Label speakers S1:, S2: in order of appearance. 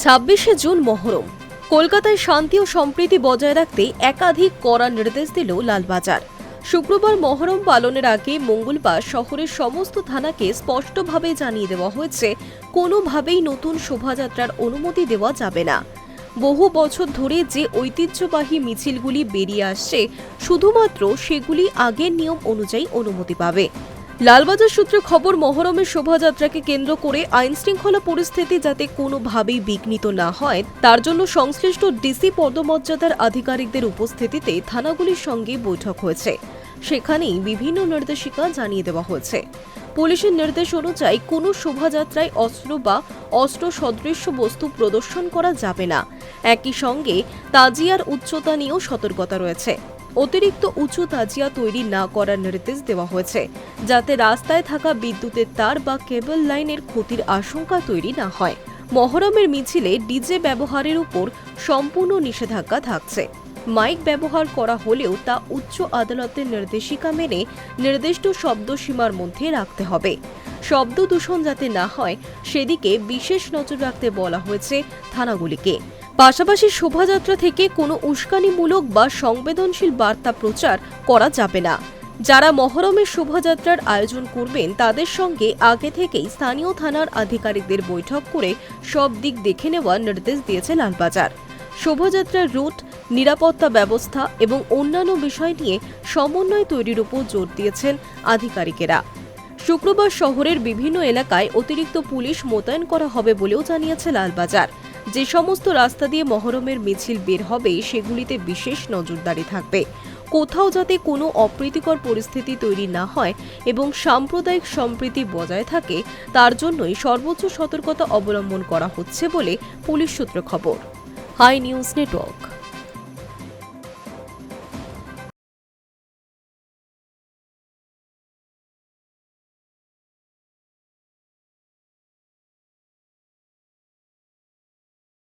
S1: 26শে June Muharram. কলকাতায় শান্তি ও সম্প্রীতি বজায় রাখতে একাধিক কড়া নির্দেশ দিল লালবাজার। শুক্রবার মহরম পালনের আগে মঙ্গলবার শহরের সমস্ত থানাকে স্পষ্টভাবে জানিয়ে দেওয়া হয়েছে, কোনোভাবেই নতুন শোভাযাত্রার অনুমতি দেওয়া যাবে না। বহু বছর ধরে যে ঐতিহ্যবাহী মিছিলগুলি বেরিয়ে আসছে, শুধুমাত্র সেগুলি আগের নিয়ম অনুযায়ী অনুমতি পাবে। লালবাজার সূত্রে খবর, মহরমের শোভাযাত্রাকে কেন্দ্র করে আইনশৃঙ্খলা পরিস্থিতি যাতে কোনোভাবেই বিঘ্নিত না হয়, তার জন্য সংশ্লিষ্ট ডিসি পদমর্যাদার আধিকারিকদের উপস্থিতিতে থানাগুলির সঙ্গে বৈঠক হয়েছে। সেখানেই বিভিন্ন নির্দেশিকা জানিয়ে দেওয়া হয়েছে। পুলিশের নির্দেশ অনুযায়ী কোনো শোভাযাত্রায় অস্ত্র বা অস্ত্র সদৃশ্য বস্তু প্রদর্শন করা যাবে না। একই সঙ্গে তাজিয়ার উচ্চতা নিয়েও সতর্কতা রয়েছে। অতিরিক্ত উঁচু তাজিয়া তৈরি না করার নির্দেশ দেওয়া হয়েছে, যাতে রাস্তায় থাকা বিদ্যুতের তার বা কেবল লাইনের ক্ষতির আশঙ্কা তৈরি না হয়। মহরমের মিছিলে ডিজে ব্যবহারের উপর সম্পূর্ণ নিষেধাজ্ঞা থাকছে। মাইক ব্যবহার করা হলেও তা উচ্চ আদালতের নির্দেশিকা মেনে নির্দিষ্ট শব্দসীমার মধ্যে রাখতে হবে। শব্দ দূষণ যাতে না হয় সেদিকে বিশেষ নজর রাখতে বলা হয়েছে থানাগুলিকে। পাশাপাশি শোভাযাত্রা থেকে কোনো উস্কানিমূলক বা সংবেদনশীল বার্তা প্রচার করা যাবে না। যারা মহরমের শোভাযাত্রার আয়োজন করবেন তাদের সঙ্গে আগে থেকেই স্থানীয় থানার আধিকারিকদের বৈঠক করে সব দিক দেখে নেওয়ার নির্দেশ দিয়েছে লালবাজার। শোভাযাত্রার রুট, নিরাপত্তা ব্যবস্থা এবং অন্যান্য বিষয় নিয়ে সমন্বয় তৈরির উপর জোর দিয়েছেন আধিকারিকেরা। শুক্রবার শহরের বিভিন্ন এলাকায় অতিরিক্ত পুলিশ মোতায়েন করা হবে বলেও জানিয়েছে লালবাজার। যে সমস্ত রাস্তা দিয়ে মহরমের মিছিল বের হবে সেগুলিতে বিশেষ নজরদারি থাকবে। কোথাও যাতে কোনো অপ্রীতিকর পরিস্থিতি তৈরি না হয় এবং সাম্প্রদায়িক সম্প্রীতি বজায় থাকে, তার জন্যই সর্বোচ্চ সতর্কতা অবলম্বন করা হচ্ছে বলে পুলিশ সূত্রে খবর। Hi News network.